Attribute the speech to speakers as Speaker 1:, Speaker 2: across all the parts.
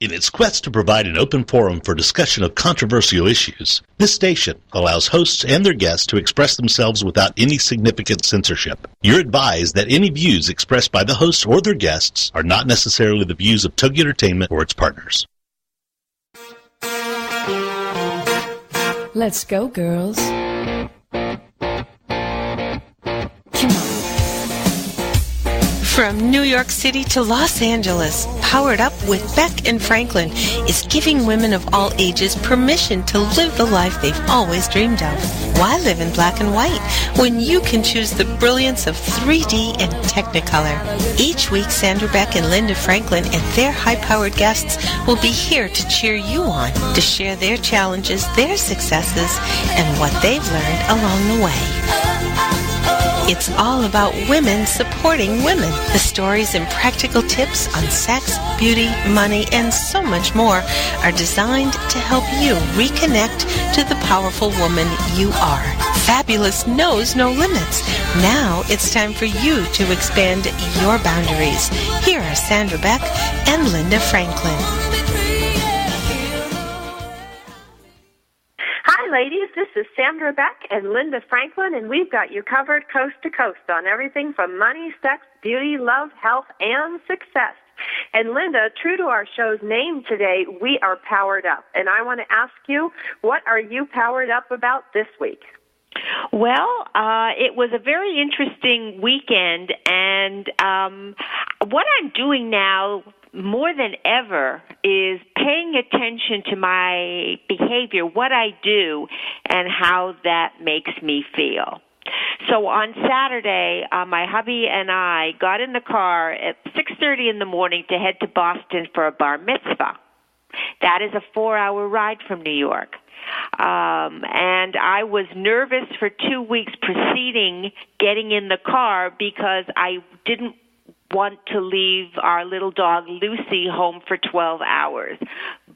Speaker 1: In its quest to provide an open forum for discussion of controversial issues, this station allows hosts and their guests to express themselves without any significant censorship. You're advised that any views expressed by the hosts or their guests are not necessarily the views of Tug Entertainment or its partners.
Speaker 2: Let's go, girls. Come on.
Speaker 3: From New York City to Los Angeles, Powered Up with Beck and Franklin is giving women of all ages permission to live the life they've always dreamed of. Why live in black and white when you can choose the brilliance of 3D and Technicolor? Each week, Sandra Beck and Linda Franklin and their high-powered guests will be here to cheer you on, to share their challenges, their successes, and what they've learned along the way. It's all about women supporting women. The stories and practical tips on sex, beauty, money, and so much more are designed to help you reconnect to the powerful woman you are. Fabulous knows no limits. Now it's time for you to expand your boundaries. Here are Sandra Beck and Linda Franklin.
Speaker 4: Hi, ladies. This is Sandra Beck and Linda Franklin, and we've got you covered coast to coast on everything from money, sex, beauty, love, health, and success. And Linda, true to our show's name today, we are powered up. And I want to ask you, what are you powered up about this week?
Speaker 5: Well, it was a very interesting weekend, and what I'm doing now more than ever is paying attention to my behavior, what I do, and how that makes me feel. So on Saturday, my hubby and I got in the car at 6:30 in the morning to head to Boston for a bar mitzvah. That is a 4-hour ride from New York. And I was nervous for 2 weeks preceding getting in the car because I didn't want to leave our little dog Lucy home for 12 hours.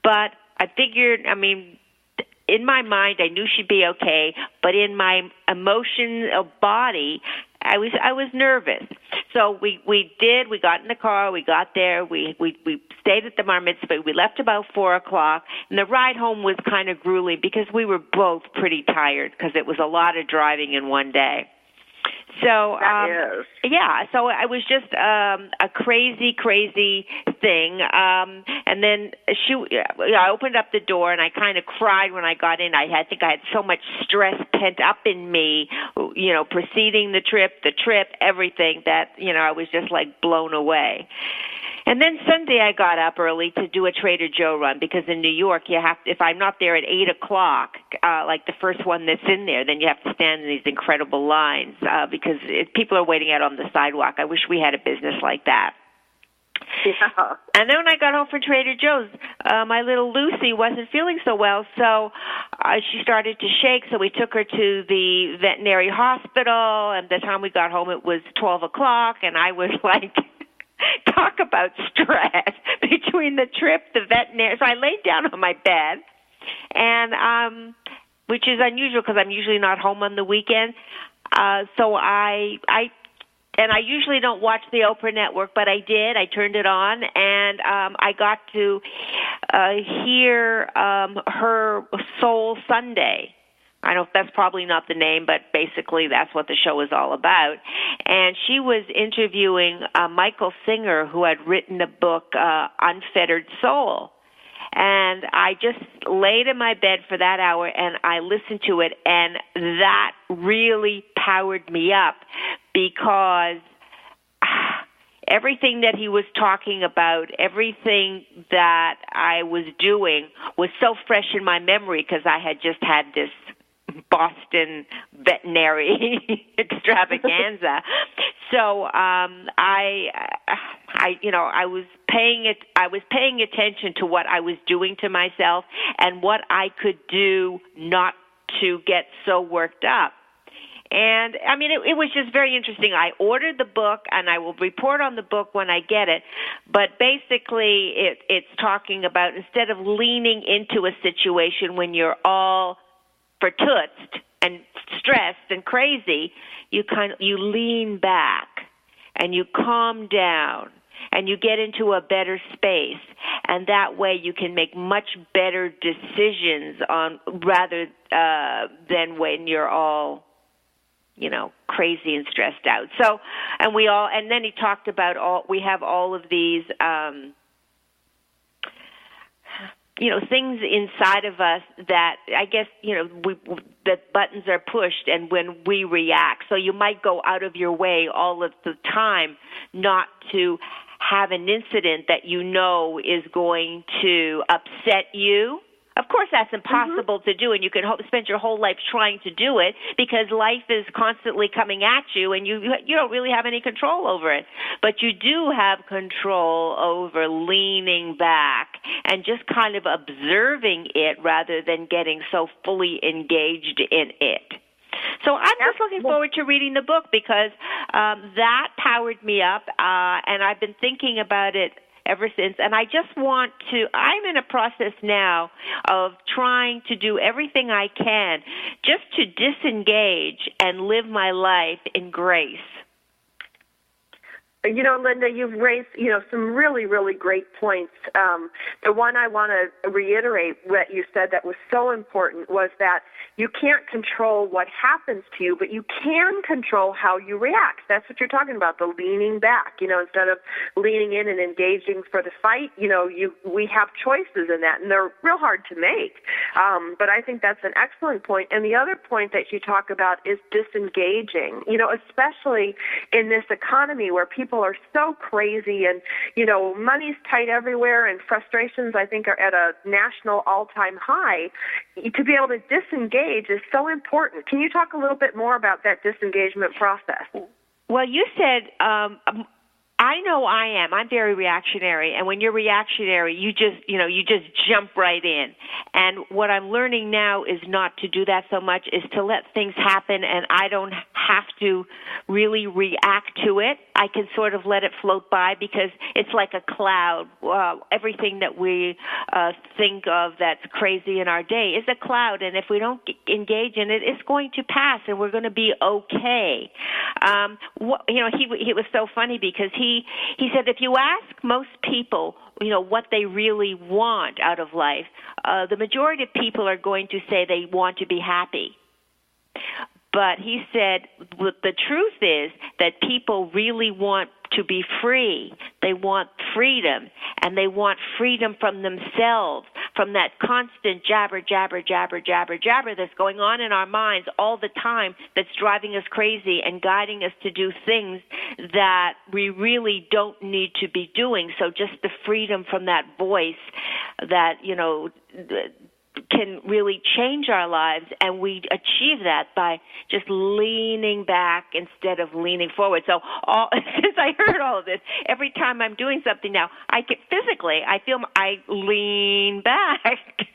Speaker 5: But I figured, in my mind, I knew she'd be okay, but in my emotional body, I was nervous. So we got in the car, we got there, we stayed at the bar mitzvah, we left about 4 o'clock, and the ride home was kind of grueling because we were both pretty tired because it was a lot of driving in one day. So, so it was just a crazy thing. And then I opened up the door and I kind of cried when I got in. I think I had so much stress pent up in me, preceding the trip, everything that, I was just like blown away. And then Sunday I got up early to do a Trader Joe run because in New York if I'm not there at 8 o'clock, like the first one that's in there, then you have to stand in these incredible lines because people are waiting out on the sidewalk. I wish we had a business like that. Yeah. And then when I got home from Trader Joe's, my little Lucy wasn't feeling so well, so she started to shake, so we took her to the veterinary hospital, and by the time we got home it was 12 o'clock, and I was like... Talk about stress between the trip, the veterinary. So I laid down on my bed, and which is unusual because I'm usually not home on the weekend. So I usually don't watch the Oprah Network, but I did. I turned it on, and I got to hear her Soul Sunday. I don't know if that's probably not the name, but basically that's what the show is all about. And she was interviewing Michael Singer, who had written a book, Unfettered Soul. And I just laid in my bed for that hour, and I listened to it, and that really powered me up because everything that he was talking about, everything that I was doing was so fresh in my memory because I had just had this Boston veterinary extravaganza. So I was paying attention to what I was doing to myself and what I could do not to get so worked up. And, it was just very interesting. I ordered the book, and I will report on the book when I get it. But basically, it's talking about instead of leaning into a situation when you're all for tootsed and stressed and crazy, you lean back and you calm down and you get into a better space. And that way you can make much better decisions on rather than when you're all, crazy and stressed out. So, and then he talked about we have all of these, things inside of us that I guess, that buttons are pushed and when we react. So you might go out of your way all of the time not to have an incident that is going to upset you. Of course, that's impossible to do, and you can spend your whole life trying to do it because life is constantly coming at you, and you don't really have any control over it. But you do have control over leaning back and just kind of observing it rather than getting so fully engaged in it. So I'm just looking forward to reading the book because that powered me up, and I've been thinking about it ever since. And I just I'm in a process now of trying to do everything I can just to disengage and live my life in grace.
Speaker 4: Linda, you've raised, some really, really great points. The one I want to reiterate what you said that was so important was that you can't control what happens to you, but you can control how you react. That's what you're talking about, the leaning back. Instead of leaning in and engaging for the fight, we have choices in that, and they're real hard to make. But I think that's an excellent point. And the other point that you talk about is disengaging, especially in this economy where people are so crazy and, money's tight everywhere and frustrations, I think, are at a national all-time high. To be able to disengage is so important. Can you talk a little bit more about that disengagement process?
Speaker 5: Well, you said, I know I am. I'm very reactionary, and when you're reactionary, you just jump right in. And what I'm learning now is not to do that so much, is to let things happen, and I don't have to really react to it. I can sort of let it float by because it's like a cloud. Everything that we think of that's crazy in our day is a cloud, and if we don't engage in it, it's going to pass, and we're going to be okay. He was so funny because he said if you ask most people, what they really want out of life, the majority of people are going to say they want to be happy. But he said the truth is that people really want to be free. They want freedom, and they want freedom from themselves, from that constant jabber that's going on in our minds all the time that's driving us crazy and guiding us to do things that we really don't need to be doing. So just the freedom from that voice that, can really change our lives, and we achieve that by just leaning back instead of leaning forward. So since I heard all of this, every time I'm doing something now, I lean back.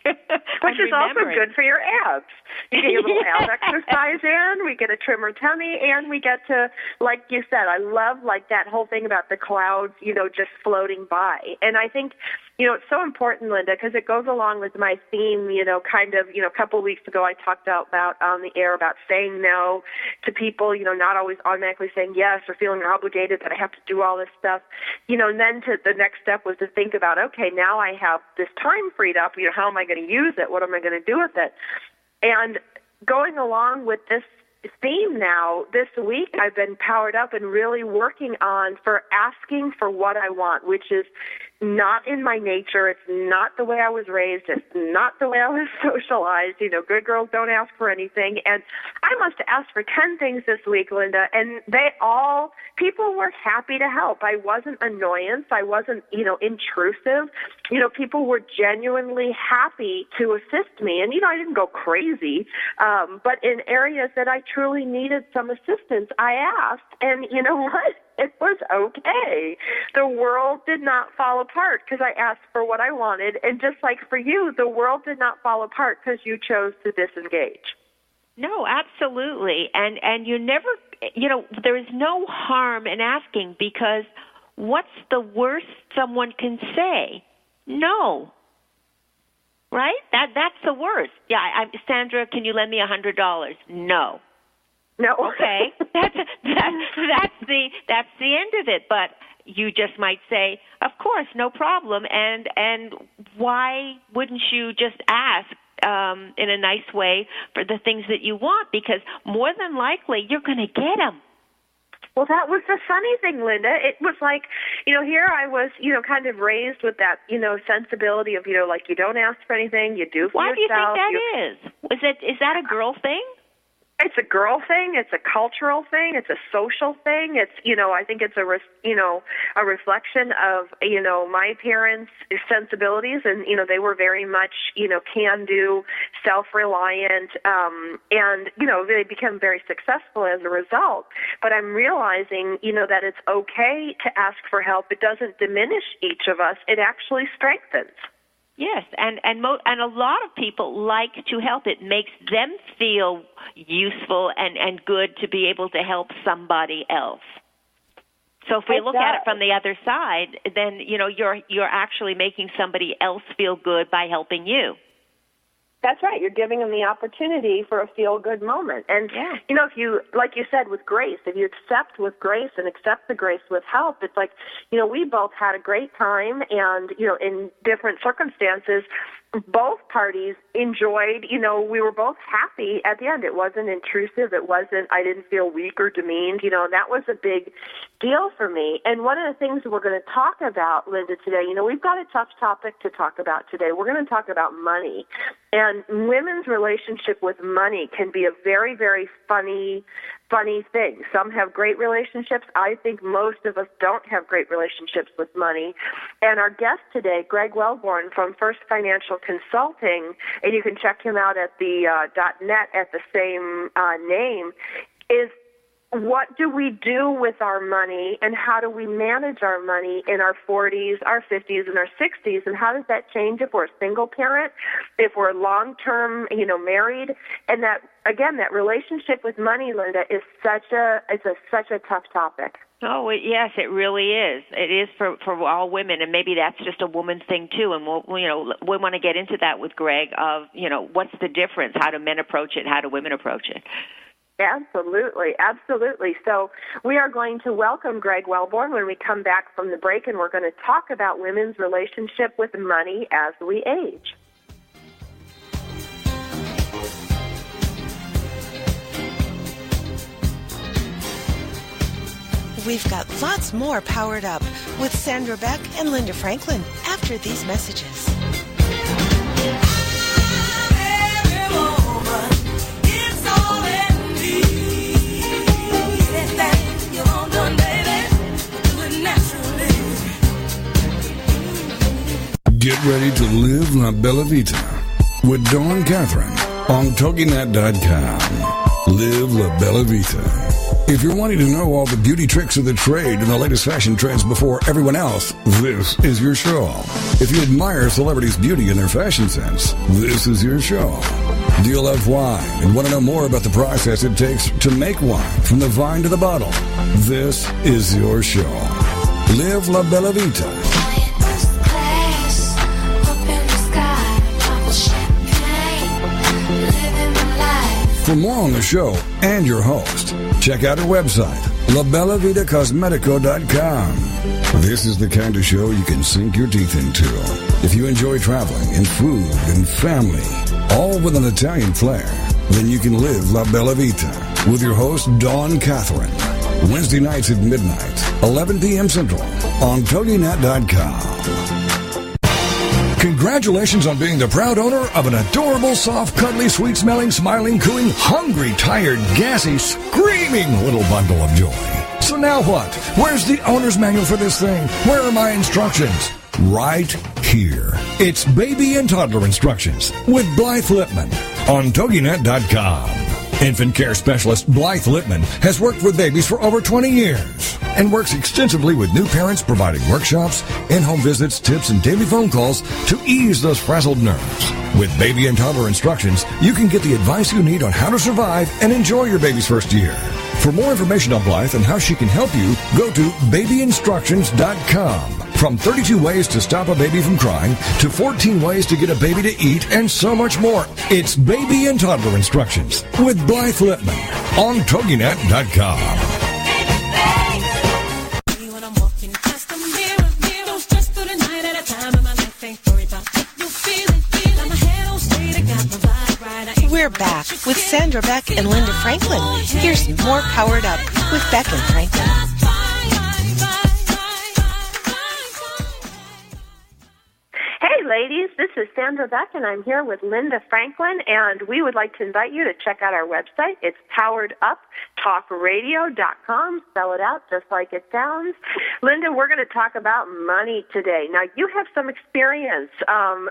Speaker 4: Which is also good for your abs. You get your little ab exercise in, we get a trimmer tummy, and we get to, like you said, I love that whole thing about the clouds, just floating by. And I think, it's so important, Linda, because it goes along with my theme, a couple of weeks ago I talked about on the air about saying no to people, not always automatically saying yes or feeling obligated that I have to do all this stuff. And then the next step was to think about, okay, now I have this time freed up, how am I going to use it? What am I going to do with it? And going along with this theme now, this week I've been powered up and really working on asking for what I want, which is not in my nature. It's not the way I was raised. It's not the way I was socialized. Good girls don't ask for anything. And I must have asked for 10 things this week, Linda, and people were happy to help. I wasn't annoyance. I wasn't, intrusive. People were genuinely happy to assist me. And, I didn't go crazy. But in areas that I truly needed some assistance, I asked. And you know what? It was okay. The world did not fall apart because I asked for what I wanted. And just like for you, the world did not fall apart because you chose to disengage.
Speaker 5: No, absolutely. And you never, there is no harm in asking because what's the worst someone can say? No. Right? That's the worst. Yeah, Sandra, can you lend me $100? No.
Speaker 4: No.
Speaker 5: Okay, that's the end of it. But you just might say, of course, no problem. And why wouldn't you just ask in a nice way for the things that you want? Because more than likely, you're going to get them.
Speaker 4: Well, that was the funny thing, Linda. It was like, here I was, kind of raised with that, sensibility of, like you don't ask for anything, you do for
Speaker 5: Why
Speaker 4: yourself.
Speaker 5: Why do you think that is? Is that a girl thing?
Speaker 4: It's a girl thing. It's a cultural thing. It's a social thing. It's, I think it's a reflection of, my parents' sensibilities, and, they were very much, can-do, self-reliant, and, they became very successful as a result. But I'm realizing, that it's okay to ask for help. It doesn't diminish each of us. It actually strengthens.
Speaker 5: Yes, and a lot of people like to help. It makes them feel useful and good to be able to help somebody else. So if we look at it from the other side, then you're actually making somebody else feel good by helping you.
Speaker 4: That's right. You're giving them the opportunity for a feel-good moment. And, if you, like you said, with grace, if you accept with grace and accept the grace with help, it's like, we both had a great time and, in different circumstances, both parties enjoyed, we were both happy at the end. It wasn't intrusive. I didn't feel weak or demeaned. That was a big deal for me. And one of the things we're going to talk about, Linda, today, we've got a tough topic to talk about today. We're going to talk about money. And women's relationship with money can be a very, very funny thing. Some have great relationships. I think most of us don't have great relationships with money. And our guest today, Greg Welborn from First Financial Consulting, and you can check him out at the .net at the same name, is what do we do with our money and how do we manage our money in our 40s, our 50s, and our 60s, and how does that change if we're a single parent, if we're long-term, married, and that, again, that relationship with money, Linda, is such a tough topic.
Speaker 5: Oh, yes, it really is. It is for all women, and maybe that's just a woman thing too. And we want to get into that with Greg of, what's the difference? How do men approach it? How do women approach it?
Speaker 4: Absolutely, absolutely. So we are going to welcome Greg Welborn when we come back from the break, and we're going to talk about women's relationship with money as we age.
Speaker 3: We've got lots more Powered Up with Sandra Beck and Linda Franklin after these messages.
Speaker 6: Get ready to live La Bella Vita with Dawn Catherine on TogiNet.com. Live La Bella Vita. If you're wanting to know all the beauty tricks of the trade and the latest fashion trends before everyone else, this is your show. If you admire celebrities' beauty and their fashion sense, this is your show. Do you love wine and want to know more about the process it takes to make wine from the vine to the bottle? This is your show. Live La Bella Vita. For more on the show and your host, check out our website, labellavitacosmetico.com. This is the kind of show you can sink your teeth into. If you enjoy traveling and food and family, all with an Italian flair, then you can live La Bella Vita with your host, Dawn Catherine. Wednesday nights at midnight, 11 p.m. Central, on TogiNet.com. Congratulations on being the proud owner of an adorable, soft, cuddly, sweet-smelling, smiling, cooing, hungry, tired, gassy, screaming little bundle of joy. So now what? Where's the owner's manual for this thing? Where are my instructions? Right here. It's Baby and Toddler Instructions with Blythe Lipman on TogiNet.com. Infant care specialist Blythe Lipman has worked with babies for over 20 years and works extensively with new parents, providing workshops, in-home visits, tips, and daily phone calls to ease those frazzled nerves. With Baby and Toddler Instructions, you can get the advice you need on how to survive and enjoy your baby's first year. For more information on Blythe and how she can help you, go to babyinstructions.com. From 32 ways to stop a baby from crying to 14 ways to get a baby to eat and so much more. It's Baby and Toddler Instructions with Blythe Lipman on TogiNet.com.
Speaker 3: We're back with Sandra Beck and Linda Franklin. Here's more Powered Up with Beck and Franklin.
Speaker 4: Hey, ladies, this is Sandra Beck, and I'm here with Linda Franklin, and we would like to invite you to check out our website. It's powereduptalkradio.com. Spell it out just like it sounds. Linda, we're going to talk about money today. Now, you have some experience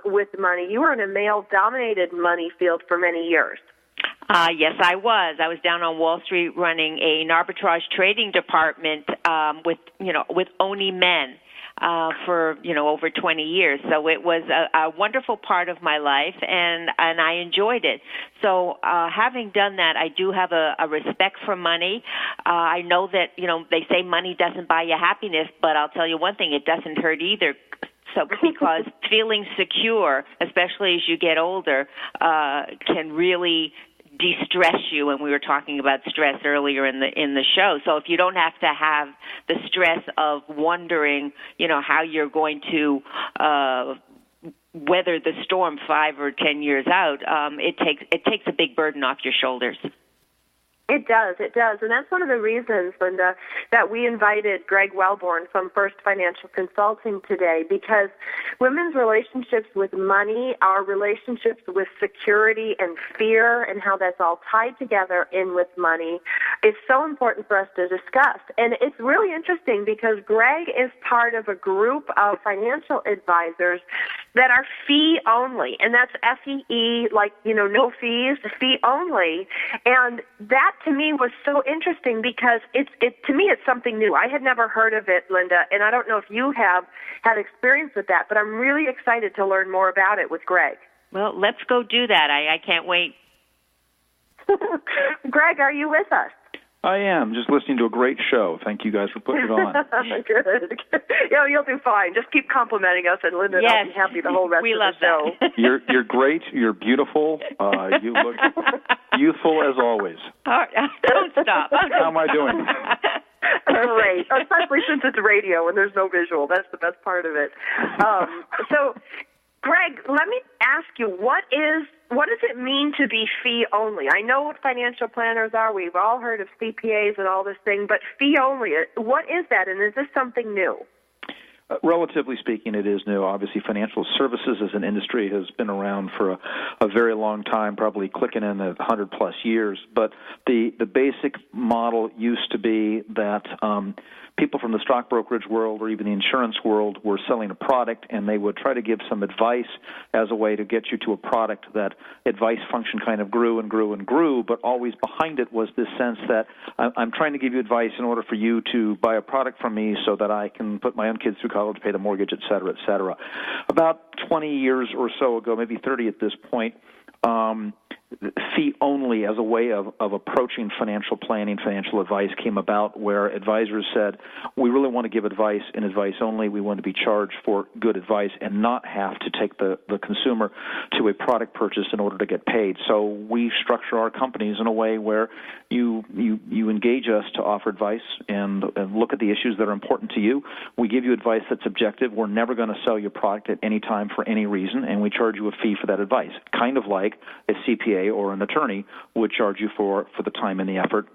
Speaker 4: with money. You were in a male-dominated money field for many years.
Speaker 5: Yes, I was. I was down on Wall Street running an arbitrage trading department with only men. For over 20 years. So it was a wonderful part of my life, and I enjoyed it. So having done that, I do have a respect for money. I know that, they say money doesn't buy you happiness, but I'll tell you one thing, it doesn't hurt either. So because feeling secure, especially as you get older, can really de-stress you, and we were talking about stress earlier in the show. So if you don't have to have the stress of wondering, how you're going to weather the storm 5 or 10 years out, it takes a big burden off your shoulders.
Speaker 4: It does. And that's one of the reasons, Linda, that we invited Greg Welborn from First Financial Consulting today, because women's relationships with money, our relationships with security and fear, and how that's all tied together in with money, is so important for us to discuss. And it's really interesting because Greg is part of a group of financial advisors that are fee only, and that's FEE, no fees, fee only. And that to me was so interesting because to me it's something new. I had never heard of it, Linda, and I don't know if you have had experience with that, but I'm really excited to learn more about it with Greg.
Speaker 5: Well, let's go do that. I can't wait.
Speaker 4: Greg, are you with us?
Speaker 7: I am, just listening to a great show. Thank you guys for putting it on.
Speaker 4: Good. You'll do fine. Just keep complimenting us, and Linda and I'll be happy the whole rest of the show.
Speaker 7: You're great. You're beautiful. You look youthful as always.
Speaker 5: Don't stop.
Speaker 7: How am I doing?
Speaker 4: Great, especially since it's radio and there's no visual. That's the best part of it. So, Greg, let me ask you, what does it mean to be fee only? I know what financial planners are. We've all heard of CPAs and all this thing, but fee only, what is that, and is this something new?
Speaker 7: Relatively speaking, it is new. Obviously, financial services as an industry has been around for a very long time, probably clicking in at 100-plus years. But the basic model used to be that people from the stock brokerage world or even the insurance world were selling a product, and they would try to give some advice as a way to get you to a product. That advice function kind of grew and grew and grew, but always behind it was this sense that I'm trying to give you advice in order for you to buy a product from me so that I can put my own kids through college, pay the mortgage, et cetera, et cetera. About 20 years or so ago, maybe 30 at this point, fee only as a way of approaching financial planning, financial advice came about, where advisors said, we really want to give advice and advice only. We want to be charged for good advice and not have to take the consumer to a product purchase in order to get paid. So we structure our companies in a way where you engage us to offer advice and look at the issues that are important to you. We give you advice that's objective. We're never going to sell your product at any time for any reason, and we charge you a fee for that advice, kind of like a CPA or an attorney would charge you for the time and the effort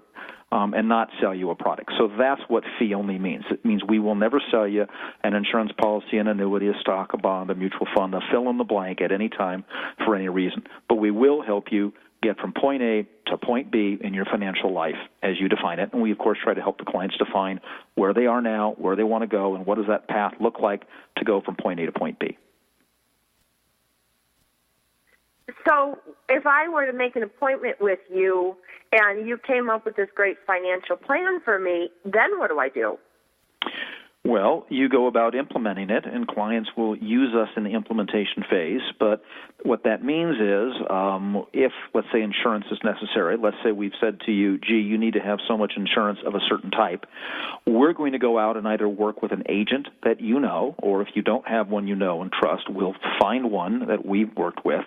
Speaker 7: and not sell you a product. So that's what fee only means. It means we will never sell you an insurance policy, an annuity, a stock, a bond, a mutual fund, a fill in the blank at any time for any reason. But we will help you get from point A to point B in your financial life as you define it. And we, of course, try to help the clients define where they are now, where they want to go, and what does that path look like to go from point A to point B.
Speaker 4: So if I were to make an appointment with you and you came up with this great financial plan for me, then what do I do?
Speaker 7: Well, you go about implementing it, and clients will use us in the implementation phase. But what that means is if, let's say, insurance is necessary, let's say we've said to you, gee, you need to have so much insurance of a certain type, we're going to go out and either work with an agent that you know, or if you don't have one you know and trust, we'll find one that we've worked with.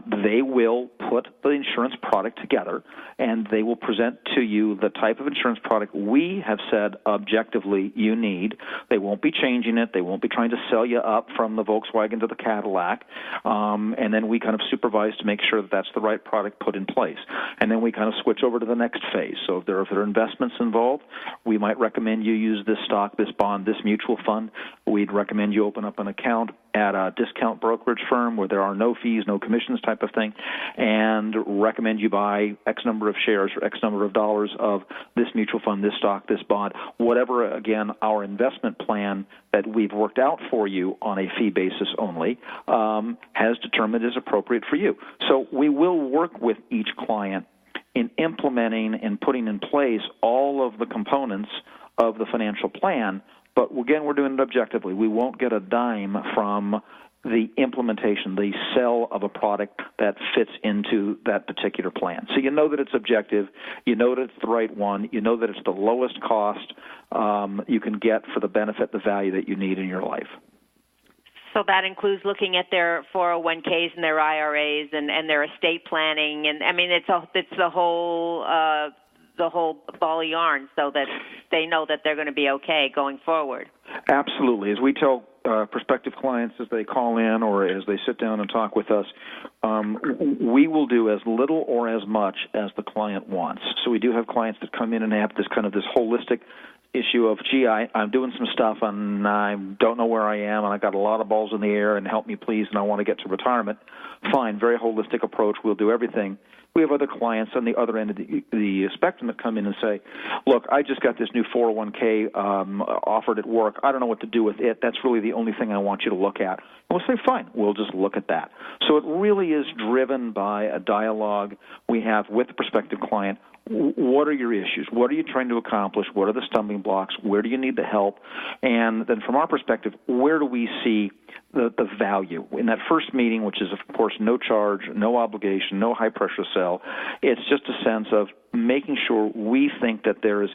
Speaker 7: They will put the insurance product together, and they will present to you the type of insurance product we have said objectively you need, They won't be changing it. They won't be trying to sell you up from the Volkswagen to the Cadillac. And then we kind of supervise to make sure that that's the right product put in place. And then we kind of switch over to the next phase. So if there are investments involved, we might recommend you use this stock, this bond, this mutual fund. We'd recommend you open up an account at a discount brokerage firm where there are no fees, no commissions type of thing, and recommend you buy X number of shares or X number of dollars of this mutual fund, this stock, this bond, whatever, again, our investment plan that we've worked out for you on a fee basis only has determined is appropriate for you. So we will work with each client in implementing and putting in place all of the components of the financial plan. But again, we're doing it objectively. We won't get a dime from the implementation, the sell of a product that fits into that particular plan. So you know that it's objective, you know that it's the right one, you know that it's the lowest cost you can get for the benefit, the value that you need in your life.
Speaker 5: So that includes looking at their 401ks and their IRAs and their estate planning, and I mean it's the whole ball of yarn, so that they know that they're going to be okay going forward.
Speaker 7: Absolutely. As we tell prospective clients as they call in or as they sit down and talk with us, we will do as little or as much as the client wants. So we do have clients that come in and have this holistic issue of, gee, I'm doing some stuff and I don't know where I am and I got a lot of balls in the air and help me please and I want to get to retirement. Fine, very holistic approach. We'll do everything. We have other clients on the other end of the spectrum that come in and say, look, I just got this new 401k offered at work. I don't know what to do with it. That's really the only thing I want you to look at. And we'll say, fine, we'll just look at that. So it really is driven by a dialogue we have with the prospective client. What are your issues? What are you trying to accomplish? What are the stumbling blocks? Where do you need the help? And then from our perspective, where do we see the value? In that first meeting, which is, of course, no charge, no obligation, no high-pressure sell, it's just a sense of making sure we think that there is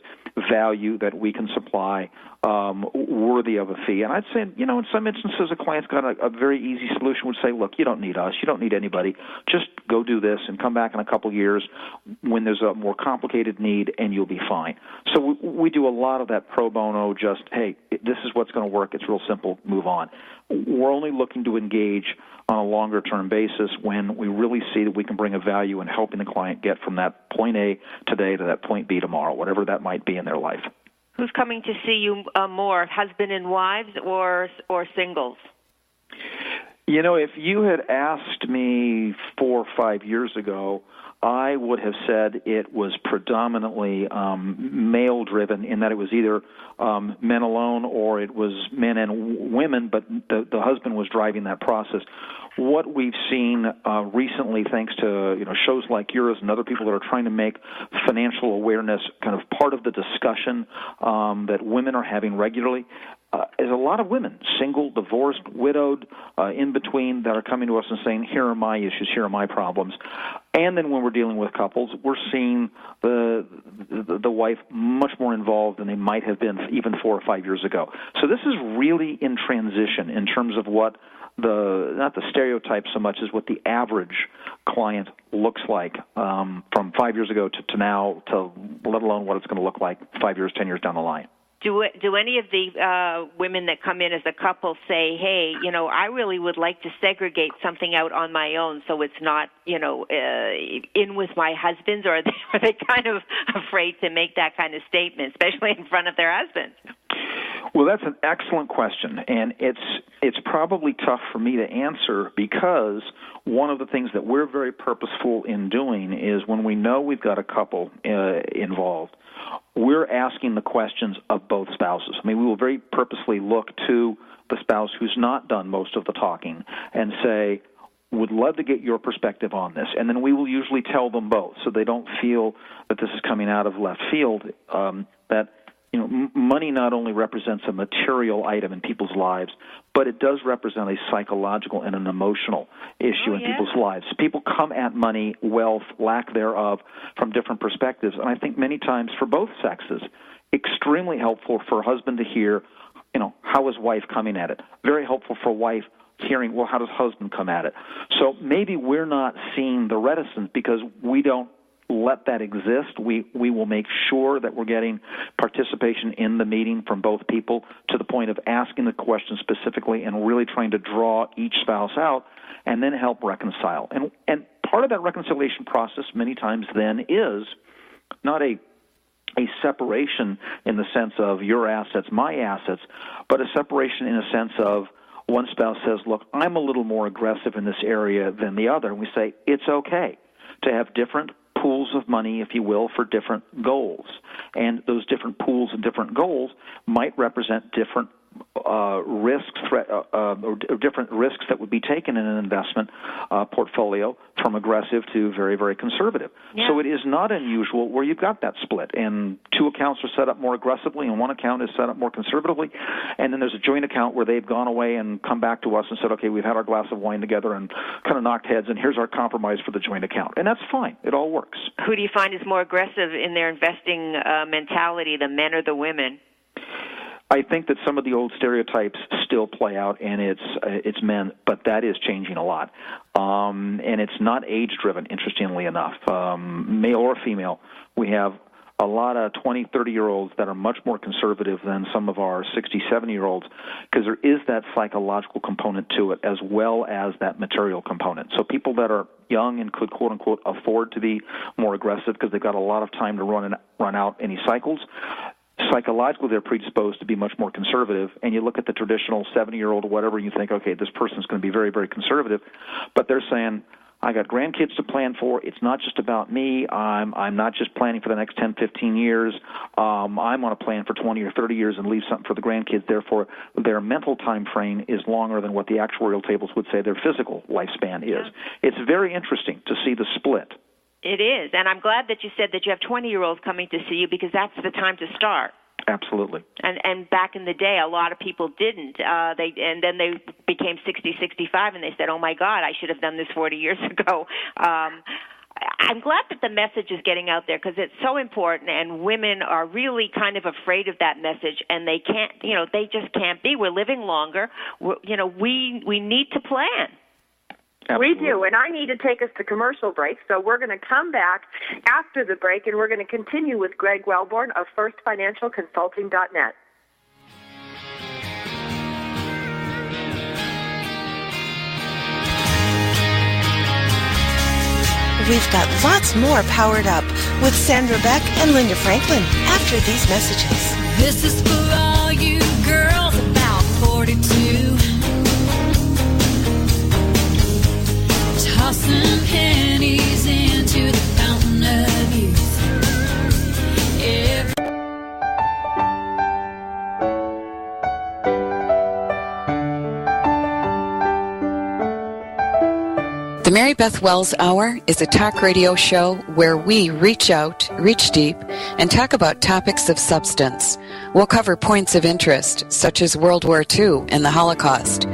Speaker 7: value that we can supply worthy of a fee. And I'd say, in some instances, a client's got a very easy solution, would say, look, you don't need us. You don't need anybody. Just go do this and come back in a couple years when there's a more complicated need, and you'll be fine. So we do a lot of that pro bono, just, hey, this is what's going to work. It's real simple. Move on. We're only looking to engage on a longer-term basis when we really see that we can bring a value in helping the client get from that point A today to that point B tomorrow, whatever that might be in their life.
Speaker 5: Who's coming to see you more, husband and wives or singles?
Speaker 7: If you had asked me 4 or 5 years ago, I would have said it was predominantly male-driven in that it was either men alone or it was men and women, but the husband was driving that process. What we've seen recently, thanks to shows like yours and other people that are trying to make financial awareness kind of part of the discussion that women are having regularly, is a lot of women, single, divorced, widowed, in between, that are coming to us and saying, here are my issues, here are my problems. And then when we're dealing with couples, we're seeing the wife much more involved than they might have been even 4 or 5 years ago. So this is really in transition in terms of what not the stereotype so much as what the average client looks like from 5 years ago to now, to let alone what it's going to look like 5 years, 10 years down the line.
Speaker 5: Do any of the women that come in as a couple say, hey, I really would like to segregate something out on my own so it's not, in with my husband's, or are they kind of afraid to make that kind of statement, especially in front of their husbands?
Speaker 7: Well, that's an excellent question, and it's probably tough for me to answer because one of the things that we're very purposeful in doing is when we know we've got a couple involved, we're asking the questions of both spouses. I mean, we will very purposely look to the spouse who's not done most of the talking and say, would love to get your perspective on this. And then we will usually tell them both so they don't feel that this is coming out of left field, that money not only represents a material item in people's lives, but it does represent a psychological and an emotional issue in people's lives. People come at money, wealth, lack thereof, from different perspectives. And I think many times for both sexes, extremely helpful for a husband to hear, how is wife coming at it? Very helpful for wife hearing, how does husband come at it? So maybe we're not seeing the reticence because we don't let that exist. We will make sure that we're getting participation in the meeting from both people to the point of asking the question specifically and really trying to draw each spouse out and then help reconcile. And part of that reconciliation process many times then is not a separation in the sense of your assets, my assets, but a separation in a sense of one spouse says, look, I'm a little more aggressive in this area than the other. And we say, it's okay to have different pools of money, if you will, for different goals. And those different pools and different goals might represent different or different risks that would be taken in an investment portfolio, from aggressive to very, very conservative.
Speaker 5: Yeah.
Speaker 7: So it is not unusual where you've got that split, and two accounts are set up more aggressively, and one account is set up more conservatively, and then there's a joint account where they've gone away and come back to us and said, okay, we've had our glass of wine together and kind of knocked heads, and here's our compromise for the joint account. And that's fine. It all works.
Speaker 5: Who do you find is more aggressive in their investing mentality, the men or the women?
Speaker 7: I think that some of the old stereotypes still play out, and it's men, but that is changing a lot. And it's not age-driven, interestingly enough, male or female. We have a lot of 20, 30-year-olds that are much more conservative than some of our 60, 70-year-olds, because there is that psychological component to it as well as that material component. So people that are young and could, quote-unquote, afford to be more aggressive because they've got a lot of time to run out any cycles, psychologically they're predisposed to be much more conservative. And you look at the traditional 70-year-old or whatever, you think, okay, this person's going to be very, very conservative. But they're saying, I got grandkids to plan for. It's not just about me. I'm not just planning for the next 10, 15 years. I want to plan for 20 or 30 years and leave something for the grandkids. Therefore, their mental time frame is longer than what the actuarial tables would say their physical lifespan is. Yeah. It's very interesting to see the split.
Speaker 5: It is, and I'm glad that you said that you have 20-year-olds coming to see you, because that's the time to start.
Speaker 7: Absolutely.
Speaker 5: And back in the day, a lot of people didn't. And then they became 60, 65, and they said, oh, my God, I should have done this 40 years ago. I'm glad that the message is getting out there, because it's so important, and women are really kind of afraid of that message, and they can't, they just can't be. We're living longer. We need to plan.
Speaker 7: Absolutely.
Speaker 4: We do, and I need to take us to commercial break, so we're going to come back after the break, and we're going to continue with Greg Welborn of FirstFinancialConsulting.net.
Speaker 3: We've got lots more Powered Up with Sandra Beck and Linda Franklin after these messages.
Speaker 2: This is for all you girls about 42. Tossing pennies into the fountain of youth.
Speaker 8: The Mary Beth Wells Hour is a talk radio show where we reach out, reach deep, and talk about topics of substance. We'll cover points of interest, such as World War II and the Holocaust,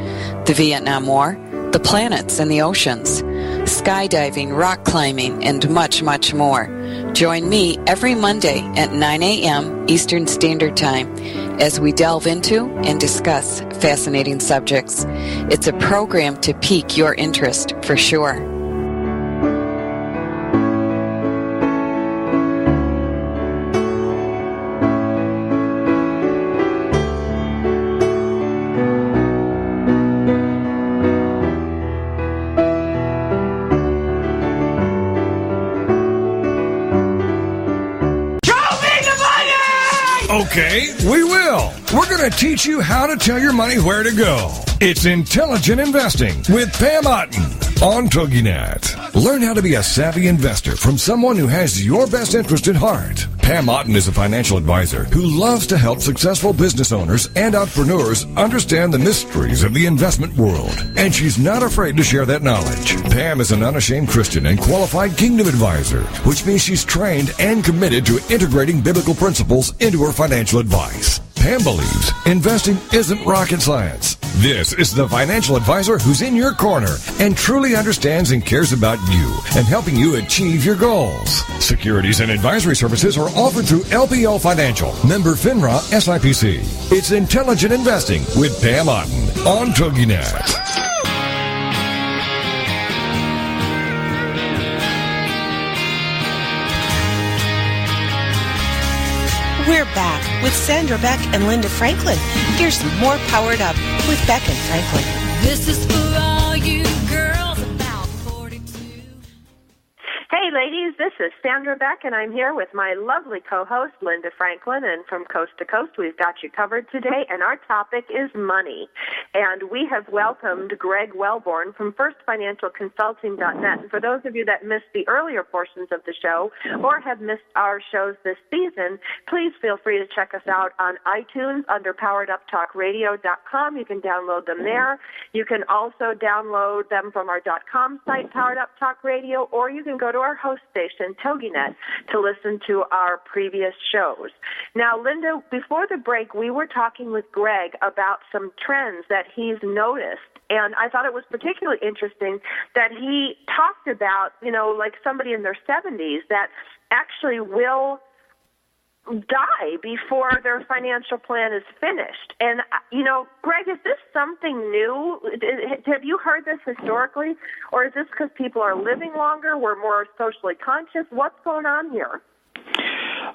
Speaker 8: the Vietnam War, the planets and the oceans, skydiving, rock climbing, and much, much more. Join me every Monday at 9 a.m. Eastern Standard Time as we delve into and discuss fascinating subjects. It's a program to pique your interest for sure.
Speaker 6: Okay, we will. We're going to teach you how to tell your money where to go. It's Intelligent Investing with Pam Otten on TogiNet. Learn how to be a savvy investor from someone who has your best interest at heart. Pam Otten is a financial advisor who loves to help successful business owners and entrepreneurs understand the mysteries of the investment world. And she's not afraid to share that knowledge. Pam is an unashamed Christian and qualified kingdom advisor, which means she's trained and committed to integrating biblical principles into her financial advice. Pam believes investing isn't rocket science. This is the financial advisor who's in your corner and truly understands and cares about you and helping you achieve your goals. Securities and advisory services are offered through LPL Financial, member FINRA SIPC. It's Intelligent Investing with Pam Otten on TogiNet.
Speaker 3: Back with Sandra Beck and Linda Franklin. Here's some more Powered Up with Beck and Franklin.
Speaker 2: This is for all you girls about 42.
Speaker 4: Hey, ladies, this is Sandra Beck, and I'm here with my lovely co-host, Linda Franklin, and from Coast to Coast, we've got you covered today, and our topic is money. And we have welcomed Greg Welborn from FirstFinancialConsulting.net. And for those of you that missed the earlier portions of the show or have missed our shows this season, please feel free to check us out on iTunes under PoweredUpTalkRadio.com. You can download them there. You can also download them from our .com site, Powered Up Talk Radio, or you can go to our host station, TogiNet, to listen to our previous shows. Now, Linda, before the break, we were talking with Greg about some trends that he's noticed, and I thought it was particularly interesting that he talked about, like somebody in their 70s that actually will die before their financial plan is finished. And, Greg, is this something new? Have you heard this historically? Or is this because people are living longer, we're more socially conscious? What's going on here?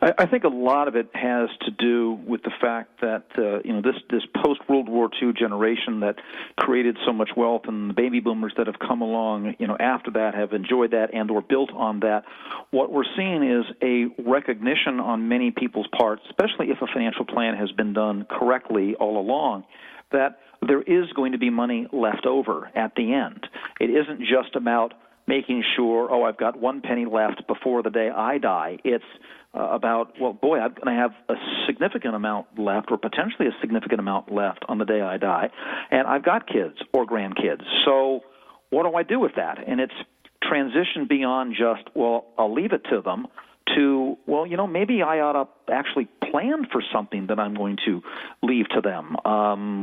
Speaker 7: I think a lot of it has to do with the fact that this post-World War II generation that created so much wealth, and the baby boomers that have come along after that have enjoyed that and or built on that. What we're seeing is a recognition on many people's parts, especially if a financial plan has been done correctly all along, that there is going to be money left over at the end. It isn't just about making sure, I've got 1 penny left before the day I die. It's about, I'm going to have a significant amount left or potentially a significant amount left on the day I die, and I've got kids or grandkids. So what do I do with that? And it's transition beyond just, I'll leave it to them, to, maybe I ought to actually plan for something that I'm going to leave to them.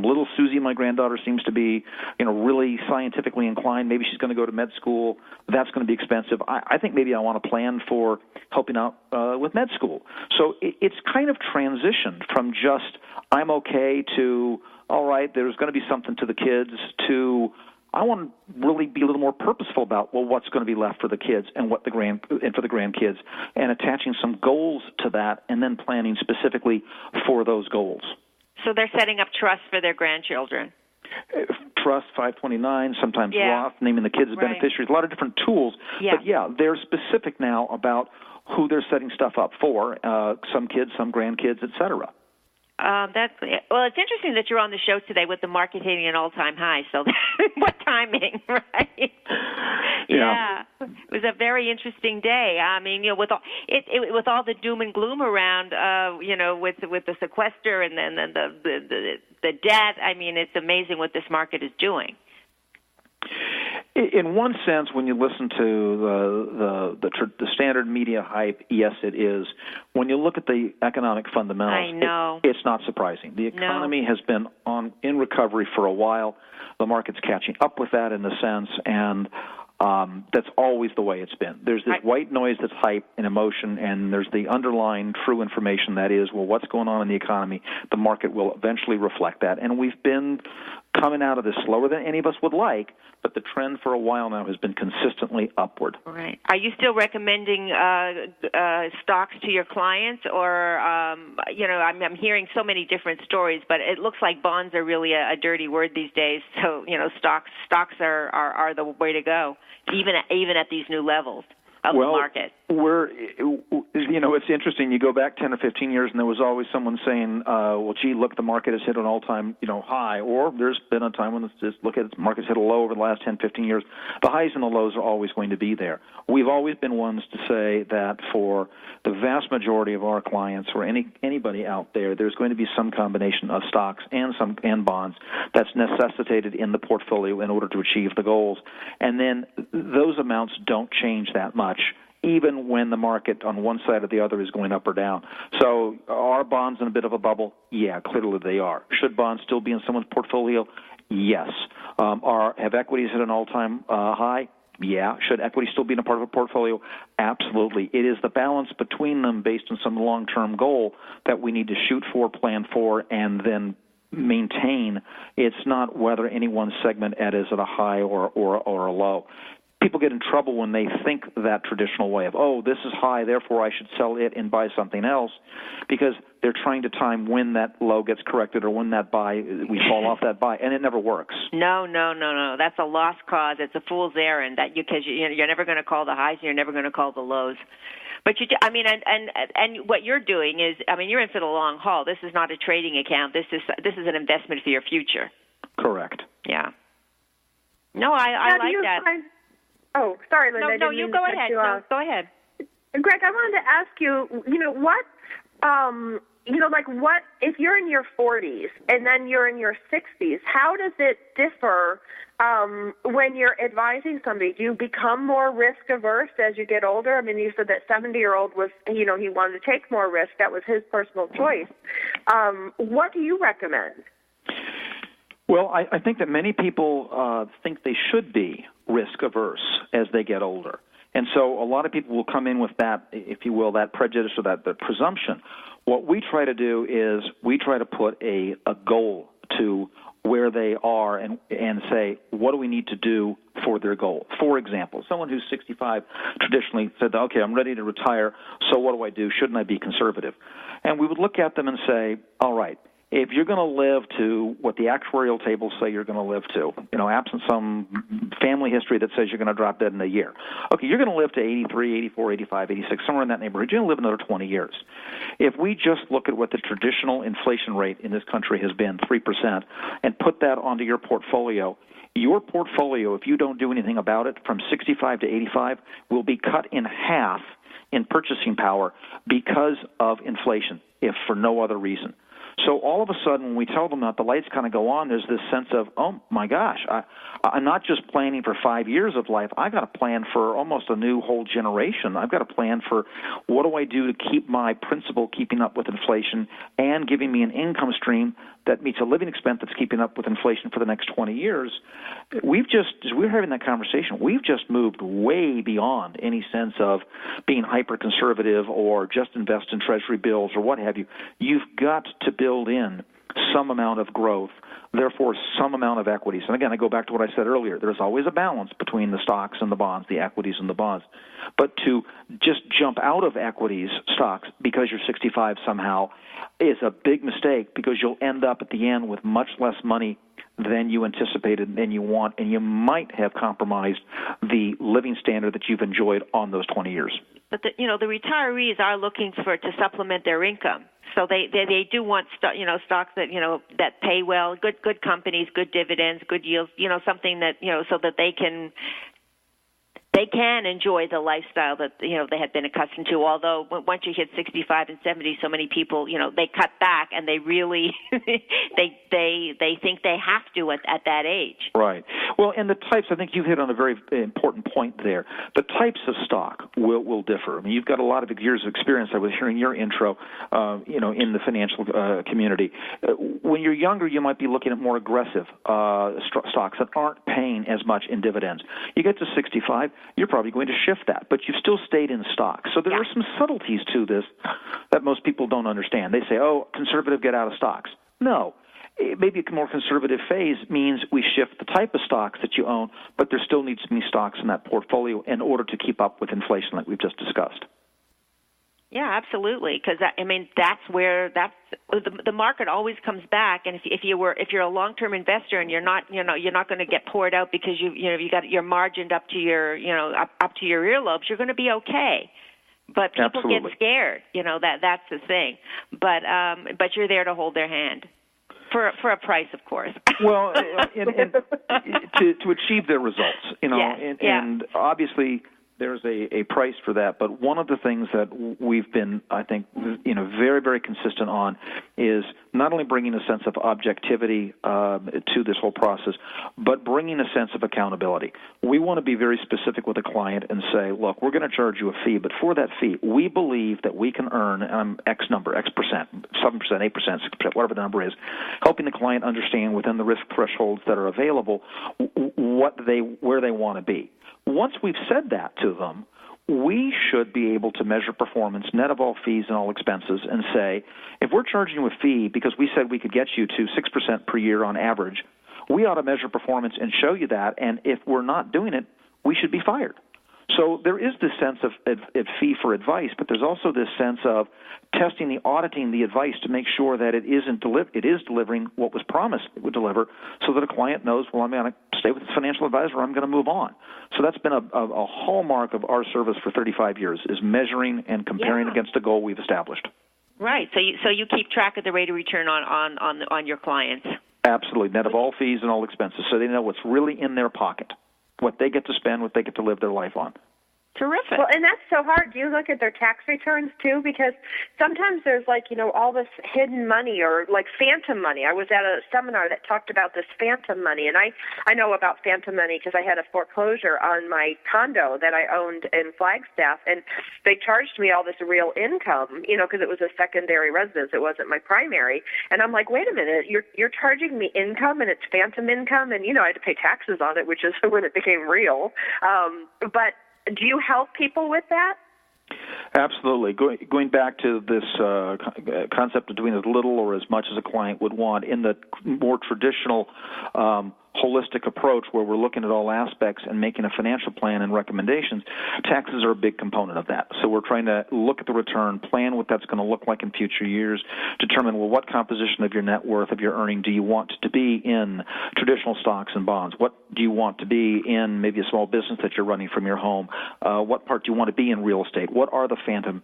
Speaker 7: Little Susie, my granddaughter, seems to be, really scientifically inclined. Maybe she's going to go to med school. That's going to be expensive. I think maybe I want to plan for helping out with med school. So it's kind of transitioned from just I'm okay to, all right, there's going to be something to the kids, to I want to really be a little more purposeful about, what's going to be left for the kids and for the grandkids, and attaching some goals to that and then planning specifically for those goals.
Speaker 5: So they're setting up trust for their grandchildren.
Speaker 7: Trust, 529, sometimes Roth, naming the kids as beneficiaries, a lot of different tools.
Speaker 5: Yeah.
Speaker 7: But, they're specific now about who they're setting stuff up for, some kids, some grandkids, et cetera.
Speaker 5: It's interesting that you're on the show today with the market hitting an all-time high. So what timing, right? Yeah. It was a very interesting day. I mean, with all the doom and gloom around, with the sequester and then the debt. I mean, it's amazing what this market is doing.
Speaker 7: In one sense, when you listen to the standard media hype, yes, it is. When you look at the economic fundamentals, it's not surprising. The economy has been in recovery for a while. The market's catching up with that in a sense, and that's always the way it's been. There's this white noise that's hype and emotion, and there's the underlying true information that is, what's going on in the economy? The market will eventually reflect that, and we've been coming out of this slower than any of us would like, but the trend for a while now has been consistently upward.
Speaker 5: Right. Are you still recommending stocks to your clients, or I'm hearing so many different stories, but it looks like bonds are really a dirty word these days. So stocks are the way to go, even at these new levels of the market.
Speaker 7: It's interesting. You go back 10 or 15 years, and there was always someone saying, look, the market has hit an all-time, high. Or there's been a time when it's just, look at the market's hit a low over the last 10, 15 years. The highs and the lows are always going to be there. We've always been ones to say that for the vast majority of our clients or anybody out there, there's going to be some combination of stocks and bonds that's necessitated in the portfolio in order to achieve the goals. And then those amounts don't change that much, even when the market on one side or the other is going up or down. So are bonds in a bit of a bubble? Yeah, clearly they are. Should bonds still be in someone's portfolio? Yes. Have equities hit an all-time high? Yeah. Should equity still be in a part of a portfolio? Absolutely. It is the balance between them based on some long-term goal that we need to shoot for, plan for, and then maintain. It's not whether any one segment is at a high or a low. people get in trouble when they think that traditional way of, oh, this is high, therefore I should sell it and buy something else, because they're trying to time when that low gets corrected or when that buy, we fall off that buy, and it never works.
Speaker 5: No. That's a lost cause. It's a fool's errand because you're never going to call the highs and you're never going to call the lows. But and what you're doing is, you're in for the long haul. This is not a trading account. This is an investment for your future.
Speaker 7: Correct.
Speaker 5: Yeah. No, I like that.
Speaker 4: Oh, sorry, Linda.
Speaker 5: No, you go ahead. No, go ahead.
Speaker 4: Greg, I wanted to ask you, what, what if you're in your 40s and then you're in your 60s, how does it differ when you're advising somebody? Do you become more risk averse as you get older? You said that 70-year-old was, he wanted to take more risk. That was his personal choice. What do you recommend?
Speaker 7: Well, I think that many people think they should be risk averse as they get older. And so a lot of people will come in with that, if you will, that prejudice or that presumption. What we try to do is we try to put a goal to where they are and say, what do we need to do for their goal? For example, someone who's 65 traditionally said, okay, I'm ready to retire, so what do I do? Shouldn't I be conservative? And we would look at them and say, all right, if you're going to live to what the actuarial tables say you're going to live to, absent some family history that says you're going to drop dead in a year. Okay, you're going to live to 83, 84, 85, 86, somewhere in that neighborhood. You're going to live another 20 years. If we just look at what the traditional inflation rate in this country has been, 3%, and put that onto your portfolio, if you don't do anything about it, from 65 to 85, will be cut in half in purchasing power because of inflation, if for no other reason. So all of a sudden, when we tell them that, the lights kind of go on. There's this sense of, oh, my gosh, I'm not just planning for 5 years of life. I've got to plan for almost a new whole generation. I've got to plan for what do I do to keep my principal keeping up with inflation and giving me an income stream that meets a living expense that's keeping up with inflation for the next 20 years. As we're having that conversation, we've just moved way beyond any sense of being hyper-conservative or just invest in treasury bills or what have you. You've got to build in some amount of growth, therefore some amount of equities. And again, I go back to what I said earlier. There's always a balance between the stocks and the bonds, the equities and the bonds. But to just jump out of equities, stocks, because you're 65 somehow is a big mistake, because you'll end up at the end with much less money than you anticipated, than you want, and you might have compromised the living standard that you've enjoyed on those 20 years.
Speaker 5: But the retirees are looking to supplement their income, so they do want stocks that pay well, good companies, good dividends, good yields, something that so that they can enjoy the lifestyle that they had been accustomed to. Although once you hit 65 and 70, so many people they cut back, and they really they think they have to at that age.
Speaker 7: Right. Well, and the types, I think you hit on a very important point there. The types of stock will differ. You've got a lot of years of experience. I was hearing your intro, in the financial community. When you're younger, you might be looking at more aggressive stocks that aren't paying as much in dividends. You get to 65. You're probably going to shift that, but you've still stayed in stocks. So there are some subtleties to this that most people don't understand. They say, oh, conservative, get out of stocks. No. Maybe a more conservative phase means we shift the type of stocks that you own, but there still needs to be stocks in that portfolio in order to keep up with inflation like we've just discussed.
Speaker 5: Yeah, absolutely. Because that's where the market always comes back. And if you're a long-term investor and you're not going to get poured out because you're margined up to your up to your earlobes, you're going to be okay. But people get scared. That's the thing. But you're there to hold their hand for a price, of course.
Speaker 7: Well, and to achieve their results, and obviously there's a price for that. But one of the things that we've been, I think, very, very consistent on is not only bringing a sense of objectivity to this whole process, but bringing a sense of accountability. We want to be very specific with a client and say, look, we're going to charge you a fee, but for that fee, we believe that we can earn X number, X percent, 7%, 8%, 6%, whatever the number is, helping the client understand within the risk thresholds that are available where they want to be. Once we've said that to them, we should be able to measure performance net of all fees and all expenses and say, if we're charging you a fee because we said we could get you to 6% per year on average, we ought to measure performance and show you that, and if we're not doing it, we should be fired. So there is this sense of fee for advice, but there's also this sense of testing, auditing the advice to make sure that it is delivering what was promised it would deliver, so that a client knows, well, I'm going to stay with this financial advisor, or I'm going to move on. So that's been a hallmark of our service for 35 years, is measuring and comparing against a goal we've established.
Speaker 5: Right. So you keep track of the rate of return on your clients.
Speaker 7: Absolutely, net of all fees and all expenses, so they know what's really in their pocket, what they get to spend, what they get to live their life on.
Speaker 5: Terrific.
Speaker 4: Well, and that's so hard. Do you look at their tax returns, too? Because sometimes there's, all this hidden money or, phantom money. I was at a seminar that talked about this phantom money, and I know about phantom money because I had a foreclosure on my condo that I owned in Flagstaff, and they charged me all this real income, because it was a secondary residence. It wasn't my primary. And I'm like, wait a minute, you're charging me income, and it's phantom income, and, I had to pay taxes on it, which is when it became real. But do you help people with that?
Speaker 7: Absolutely. Going back to this concept of doing as little or as much as a client would want, in the more traditional holistic approach where we're looking at all aspects and making a financial plan and recommendations, taxes are a big component of that. So we're trying to look at the return, plan what that's going to look like in future years, determine, what composition of your net worth, of your earning do you want to be in traditional stocks and bonds? What do you want to be in maybe a small business that you're running from your home? What part do you want to be in real estate? What are the phantom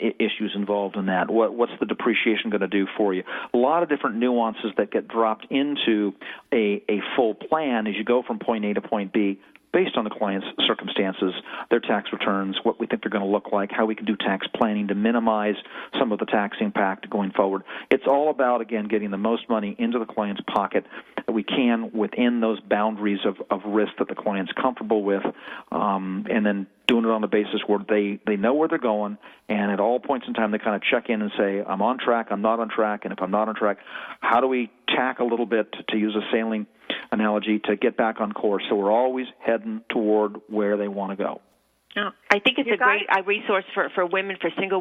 Speaker 7: issues involved in that? What's the depreciation going to do for you? A lot of different nuances that get dropped into a full plan as you go from point A to point B, based on the client's circumstances, their tax returns, what we think they're going to look like, how we can do tax planning to minimize some of the tax impact going forward. It's all about, again, getting the most money into the client's pocket that we can within those boundaries of risk that the client's comfortable with, and then doing it on the basis where they know where they're going, and at all points in time they kind of check in and say, I'm on track, I'm not on track, and if I'm not on track, how do we tack a little bit, to use a sailing analogy, to get back on course, so we're always heading toward where they want to go.
Speaker 5: Oh, I think it's a great resource for women, for single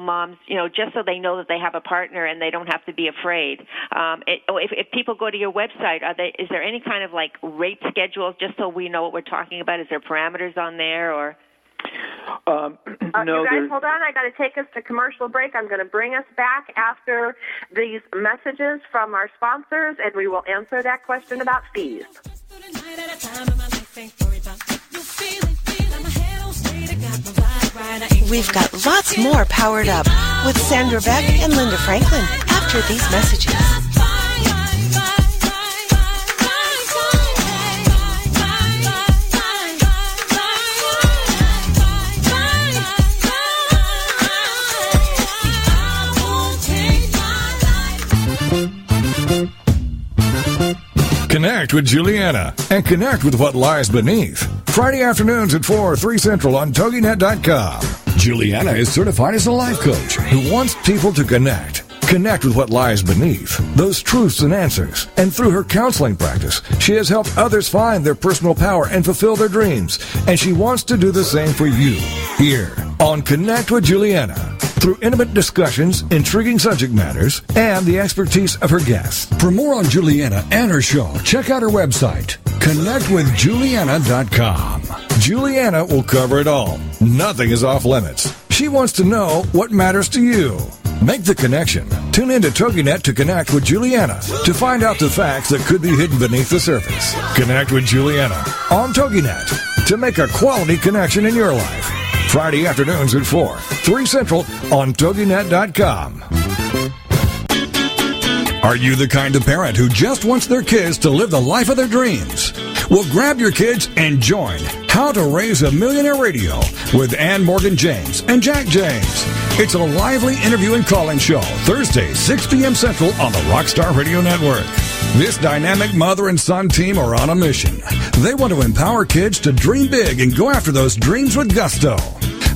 Speaker 5: moms, just so they know that they have a partner and they don't have to be afraid. If people go to your website, is there any kind of rate schedule, just so we know what we're talking about? Is there parameters on there, or?
Speaker 7: No,
Speaker 4: you guys, hold on. I got to take us to commercial break. I'm going to bring us back after these messages from our sponsors, and we will answer that question about fees.
Speaker 3: We've got lots more Powered Up with Sandra Beck and Linda Franklin after these messages.
Speaker 6: Connect with Juliana and connect with what lies beneath. Friday afternoons at 4, 3 Central on TogiNet.com. Juliana is certified as a life coach who wants people to connect. Connect with what lies beneath, those truths and answers. And through her counseling practice, she has helped others find their personal power and fulfill their dreams. And she wants to do the same for you here on Connect with Juliana. Through intimate discussions, intriguing subject matters, and the expertise of her guests. For more on Juliana and her show, check out her website, connectwithjuliana.com. Juliana will cover it all. Nothing is off limits. She wants to know what matters to you. Make the connection. Tune in to TogiNet to connect with Juliana to find out the facts that could be hidden beneath the surface. Connect with Juliana on TogiNet to make a quality connection in your life. Friday afternoons at 4, 3 Central on TogiNet.com. Are you the kind of parent who just wants their kids to live the life of their dreams? Well, grab your kids and join How to Raise a Millionaire Radio with Ann Morgan James and Jack James. It's a lively interview and call-in show, Thursday, 6 p.m. Central on the Rockstar Radio Network. This dynamic mother and son team are on a mission. They want to empower kids to dream big and go after those dreams with gusto.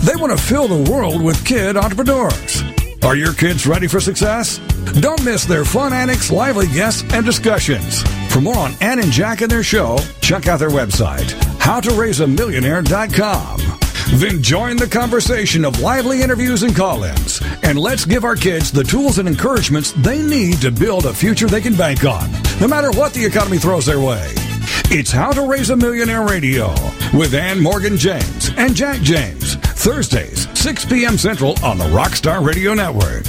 Speaker 6: They want to fill the world with kid entrepreneurs. Are your kids ready for success? Don't miss their fun antics, lively guests, and discussions. For more on Ann and Jack and their show, check out their website, howtoraiseamillionaire.com. Then join the conversation of lively interviews and call-ins. And let's give our kids the tools and encouragements they need to build a future they can bank on, no matter what the economy throws their way. It's How to Raise a Millionaire Radio with Ann Morgan James and Jack James. Thursdays, 6 p.m. Central on the Rockstar Radio Network.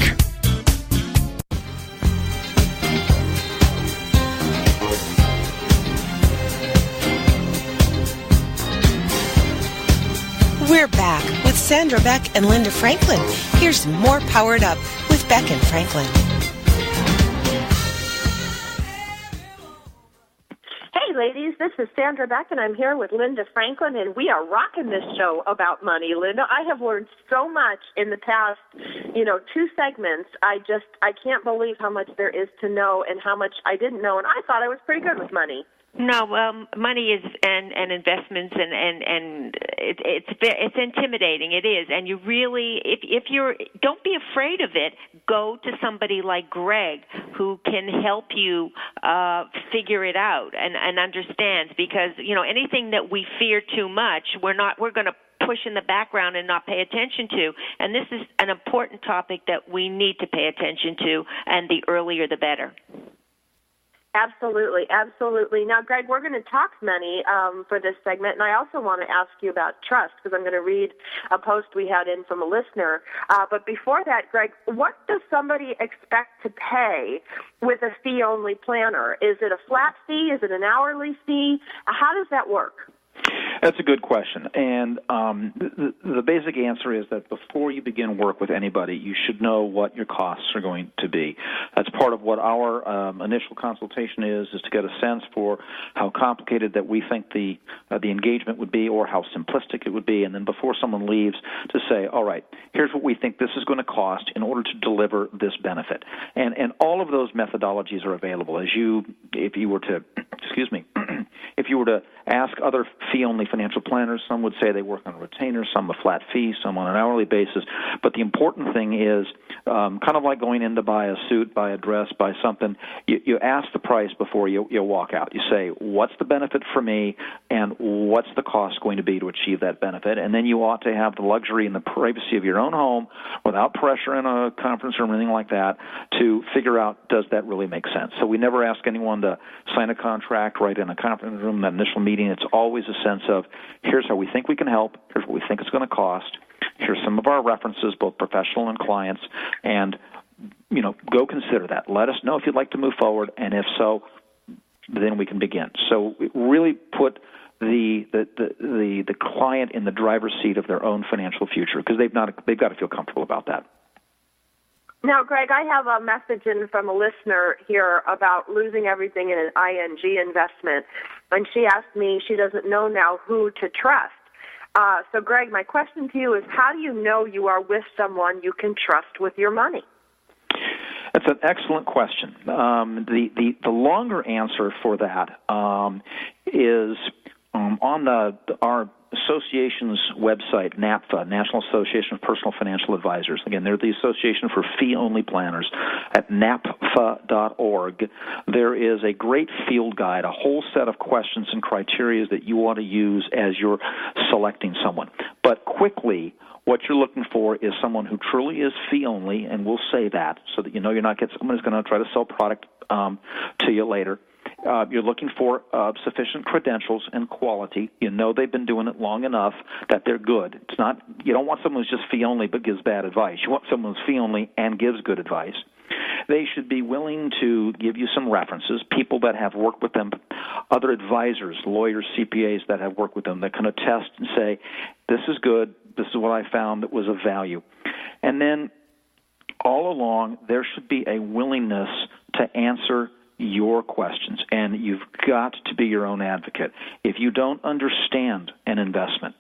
Speaker 3: We're back with Sandra Beck and Linda Franklin. Here's more Powered Up with Beck and Franklin.
Speaker 4: Hey, ladies, this is Sandra Beck, and I'm here with Linda Franklin, and we are rocking this show about money. Linda, I have learned so much in the past, 2 segments. I can't believe how much there is to know and how much I didn't know, and I thought I was pretty good with money.
Speaker 5: No, money is and investments and it's intimidating. It is, and you really, if you're, don't be afraid of it. Go to somebody like Greg who can help you figure it out and understands, because anything that we fear too much, we're going to push in the background and not pay attention to. And this is an important topic that we need to pay attention to, and the earlier the better.
Speaker 4: Absolutely, absolutely. Now, Greg, we're going to talk money for this segment, and I also want to ask you about trust, because I'm going to read a post we had in from a listener. But before that, Greg, what does somebody expect to pay with a fee-only planner? Is it a flat fee? Is it an hourly fee? How does that work?
Speaker 7: That's a good question, and the basic answer is that before you begin work with anybody, you should know what your costs are going to be. That's part of what our initial consultation is to get a sense for how complicated that we think the engagement would be, or how simplistic it would be, and then before someone leaves, to say, all right, here's what we think this is going to cost in order to deliver this benefit. And all of those methodologies are available. If you were to ask other fee-only financial planners, some would say they work on a retainer, some a flat fee, some on an hourly basis. But the important thing is, kind of like going in to buy a suit, buy a dress, buy something, you ask the price before you walk out. You say, what's the benefit for me, and what's the cost going to be to achieve that benefit? And then you ought to have the luxury and the privacy of your own home, without pressure in a conference room or anything like that, to figure out, does that really make sense? So we never ask anyone to sign a contract right in a conference room, that initial meeting. It's always a sense of, here's how we think we can help, here's what we think it's going to cost, here's some of our references, both professional and clients, and go consider that. Let us know if you'd like to move forward, and if so, then we can begin. So really put the client in the driver's seat of their own financial future, because they've got to feel comfortable about that.
Speaker 4: Now, Greg, I have a message in from a listener here about losing everything in an ING investment, and she asked me, she doesn't know now who to trust. So, Greg, my question to you is, how do you know you are with someone you can trust with your money?
Speaker 7: That's an excellent question. The longer answer for that is on our association's website, NAPFA, National Association of Personal Financial Advisors. Again, they're the Association for Fee-Only Planners. At napfa.org, there is a great field guide, a whole set of questions and criteria that you want to use as you're selecting someone. But quickly, what you're looking for is someone who truly is fee-only, and we'll say that so that you're not getting someone who's going to try to sell product to you later. You're looking for sufficient credentials and quality. They've been doing it long enough that they're good. It's not, you don't want someone who's just fee-only but gives bad advice. You want someone who's fee-only and gives good advice. They should be willing to give you some references, people that have worked with them, other advisors, lawyers, CPAs that have worked with them that can attest and say, this is good, this is what I found that was of value. And then all along, there should be a willingness to answer your questions, and you've got to be your own advocate. If you don't understand an investment,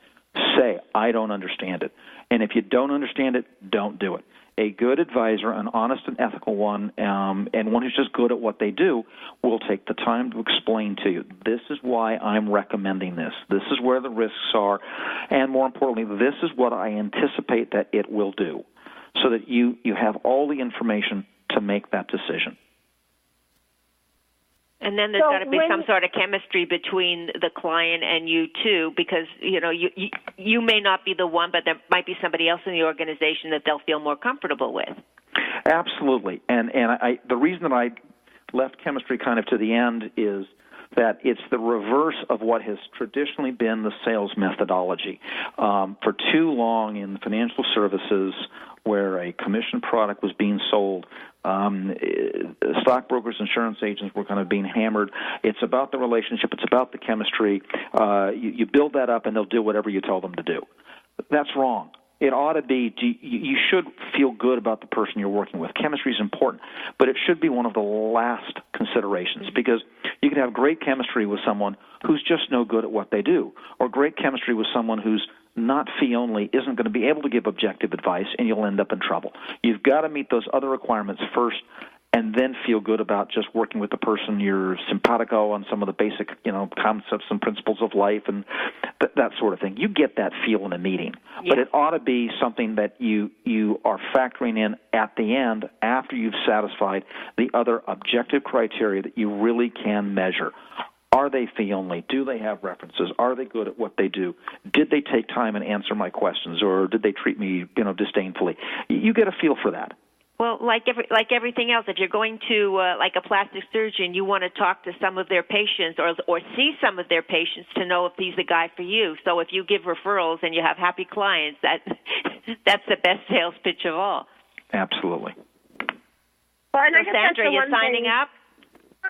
Speaker 7: say, I don't understand it. And if you don't understand it, don't do it. A good advisor, an honest and ethical one, and one who's just good at what they do, will take the time to explain to you, this is why I'm recommending this. This is where the risks are, and more importantly, this is what I anticipate that it will do, so that you have all the information to make that decision.
Speaker 5: And then there's got to be some sort of chemistry between the client and you too, because you may not be the one, but there might be somebody else in the organization that they'll feel more comfortable with.
Speaker 7: Absolutely, and the reason that I left chemistry kind of to the end is that it's the reverse of what has traditionally been the sales methodology. For too long in financial services, where a commission product was being sold, stockbrokers, insurance agents were kind of being hammered. It's about the relationship. It's about the chemistry. You build that up, and they'll do whatever you tell them to do. That's wrong. It ought to be, you should feel good about the person you're working with. Chemistry is important, but it should be one of the last considerations, because you can have great chemistry with someone who's just no good at what they do, or great chemistry with someone who's not fee-only, isn't going to be able to give objective advice, and you'll end up in trouble. You've got to meet those other requirements first, and then feel good about just working with the person. You're simpatico on some of the basic, concepts and principles of life and that sort of thing. You get that feel in a meeting, but it ought to be something that you are factoring in at the end after you've satisfied the other objective criteria that you really can measure. Are they fee-only? Do they have references? Are they good at what they do? Did they take time and answer my questions, or did they treat me, disdainfully? You get a feel for that.
Speaker 5: Well, like everything else, if you're going to like a plastic surgeon, you want to talk to some of their patients or see some of their patients to know if he's the guy for you. So if you give referrals and you have happy clients, that's the best sales pitch of all.
Speaker 7: Absolutely.
Speaker 4: Well, and I
Speaker 5: so
Speaker 4: guess
Speaker 5: Sandra, you're signing up?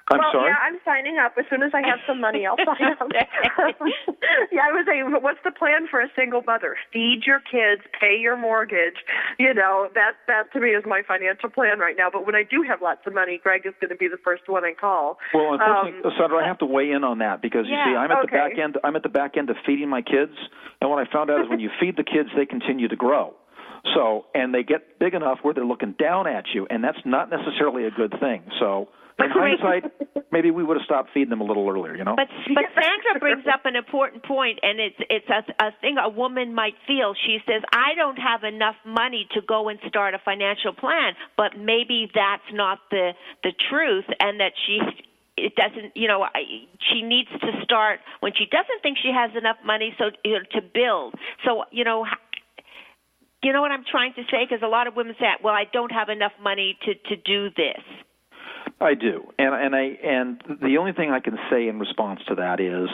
Speaker 7: I'm sorry?
Speaker 4: Yeah, I'm signing up. As soon as I have some money, I'll sign up. Yeah, I was saying, what's the plan for a single mother? Feed your kids, pay your mortgage. That to me is my financial plan right now. But when I do have lots of money, Greg is going to be the first one I call.
Speaker 7: Well, unfortunately, Sandra, I have to weigh in on that because you see, I'm at the back end. I'm at the back end of feeding my kids, and what I found out is when you feed the kids, they continue to grow. So, and they get big enough where they're looking down at you, and that's not necessarily a good thing. So, in hindsight, maybe we would have stopped feeding them a little earlier, But
Speaker 5: Sandra brings up an important point, and it's a thing a woman might feel. She says, I don't have enough money to go and start a financial plan, but maybe that's not the truth, and that she needs to start when she doesn't think she has enough money to build. So, you know what I'm trying to say? Because a lot of women say, well, I don't have enough money to do this.
Speaker 7: I do, and the only thing I can say in response to that is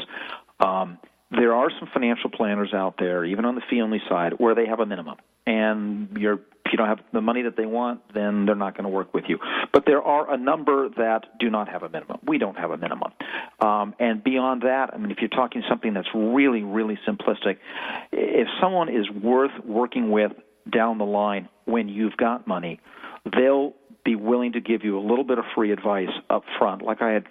Speaker 7: there are some financial planners out there, even on the fee-only side, where they have a minimum, and if you don't have the money that they want, then they're not going to work with you. But there are a number that do not have a minimum. We don't have a minimum, and beyond that, if you're talking something that's really, really simplistic, if someone is worth working with down the line when you've got money, they'll be willing to give you a little bit of free advice up front. Like I had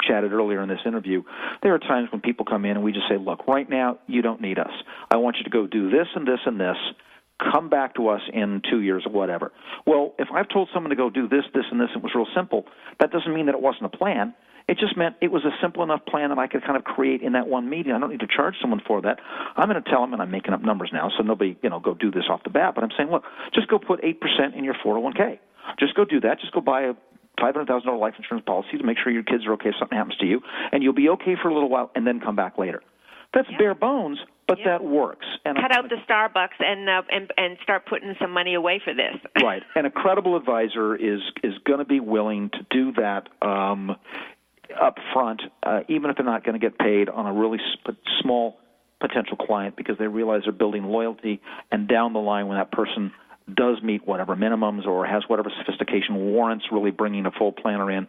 Speaker 7: chatted earlier in this interview, there are times when people come in and we just say, look, right now you don't need us. I want you to go do this and this and this. Come back to us in 2 years or whatever. Well, if I've told someone to go do this, this, and this, it was real simple, that doesn't mean that it wasn't a plan. It just meant it was a simple enough plan that I could kind of create in that one meeting. I don't need to charge someone for that. I'm going to tell them, and I'm making up numbers now, so nobody, go do this off the bat, but I'm saying, look, just go put 8% in your 401k. Just go do that. Just go buy a $500,000 life insurance policy to make sure your kids are okay if something happens to you, and you'll be okay for a little while, and then come back later. That's bare bones, but that works. And
Speaker 5: cut out the Starbucks and start putting some money away for this.
Speaker 7: Right, and a credible advisor is going to be willing to do that up front, even if they're not going to get paid on a really small potential client, because they realize they're building loyalty, and down the line when that person does meet whatever minimums or has whatever sophistication warrants really bringing a full planner in,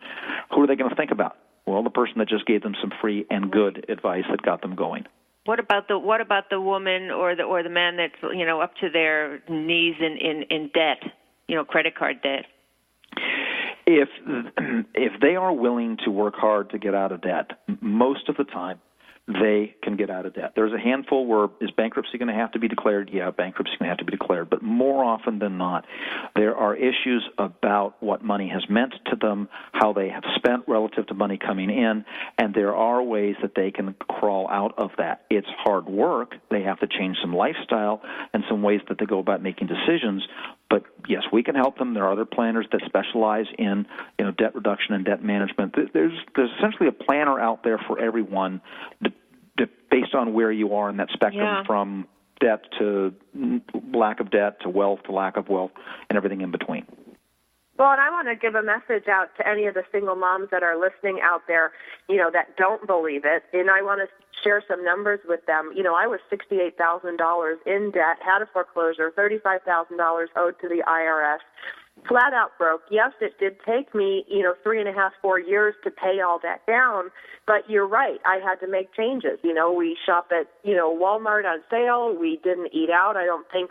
Speaker 7: who are they going to think about? Well, the person that just gave them some free and good advice that got them going.
Speaker 5: What about the woman or the man that's up to their knees in debt, credit card debt?
Speaker 7: If they are willing to work hard to get out of debt, most of the time they can get out of debt. There's a handful where is bankruptcy going to have to be declared? Yeah, bankruptcy is going to have to be declared. But more often than not, there are issues about what money has meant to them, how they have spent relative to money coming in, and there are ways that they can crawl out of that. It's hard work. They have to change some lifestyle and some ways that they go about making decisions. But yes, we can help them. There are other planners that specialize in debt reduction and debt management. There's essentially a planner out there for everyone, based on where you are in that spectrum, from debt to lack of debt to wealth to lack of wealth and everything in between.
Speaker 4: Well, and I want to give a message out to any of the single moms that are listening out there, that don't believe it. And I want to share some numbers with them. I was $68,000 in debt, had a foreclosure, $35,000 owed to the IRS, flat out broke. Yes, it did take me, 3.5, 4 years to pay all that down. But you're right. I had to make changes. We shop at, Walmart on sale. We didn't eat out, I don't think,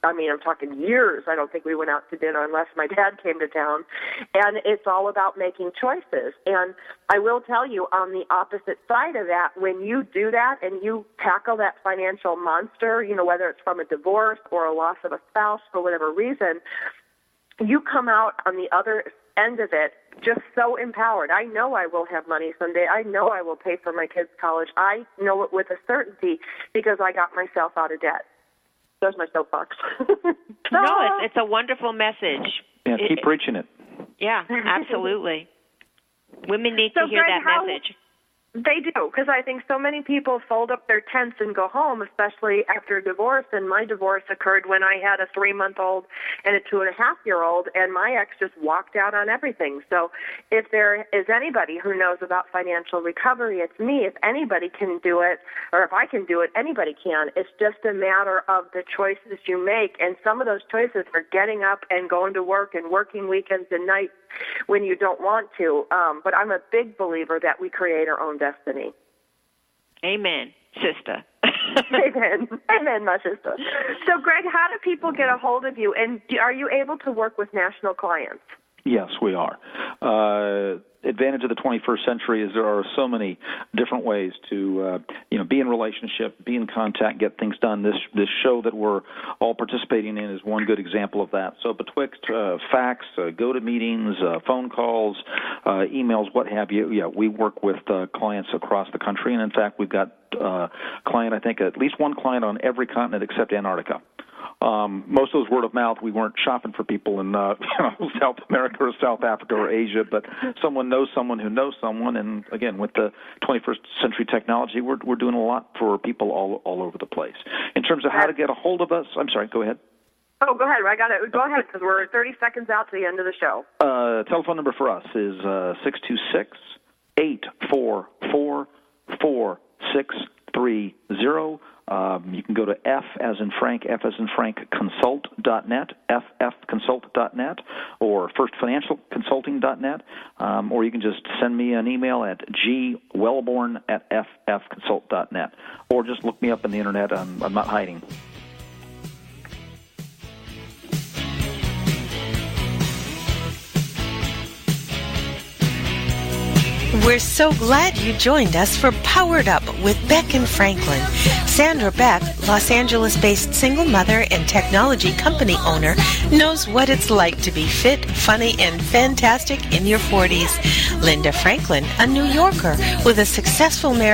Speaker 4: I'm talking years. I don't think we went out to dinner unless my dad came to town. And it's all about making choices. And I will tell you, on the opposite side of that, when you do that and you tackle that financial monster, whether it's from a divorce or a loss of a spouse for whatever reason, you come out on the other end of it just so empowered. I know I will have money someday. I know I will pay for my kids' college. I know it with a certainty because I got myself out of debt. There's my soapbox.
Speaker 5: No, it's a wonderful message.
Speaker 7: Yeah, keep preaching it.
Speaker 5: Yeah, absolutely. Women need to hear
Speaker 4: Greg,
Speaker 5: that message.
Speaker 4: They do, because I think so many people fold up their tents and go home, especially after a divorce. And my divorce occurred when I had a 3-month-old and a 2.5-year-old, and my ex just walked out on everything. So if there is anybody who knows about financial recovery, it's me. If anybody can do it, or if I can do it, anybody can. It's just a matter of the choices you make. And some of those choices are getting up and going to work and working weekends and nights when you don't want to. But I'm a big believer that we create our own destiny.
Speaker 5: Amen, sister.
Speaker 4: Amen. Amen, my sister. So, Greg, how do people get a hold of you? And are you able to work with national clients?
Speaker 7: Yes, we are. Advantage of the 21st century is there are so many different ways to, be in relationship, be in contact, get things done. This show that we're all participating in is one good example of that. So betwixt fax, go-to-meetings, phone calls, emails, what have you, we work with clients across the country. And, in fact, we've got I think at least one client on every continent except Antarctica. Most of those word of mouth, we weren't shopping for people in South America or South Africa or Asia, but someone knows someone who knows someone. And again, with the 21st century technology, we're doing a lot for people all over the place. In terms of how to get a hold of us, I'm sorry, go ahead.
Speaker 4: Oh, go ahead. I got it. Go ahead, because we're 30 seconds out to the end of the show.
Speaker 7: Telephone number for us is 626-844-4630. You can go to F as in Frank consult.net, ffconsult.net, or firstfinancialconsulting.net, or you can just send me an email at gwellborn@ffconsult.net, or just look me up on the internet. I'm not hiding.
Speaker 3: We're so glad you joined us for Powered Up with Beck and Franklin. Sandra Beck, Los Angeles-based single mother and technology company owner, knows what it's like to be fit, funny, and fantastic in your 40s. Linda Franklin, a New Yorker with a successful marriage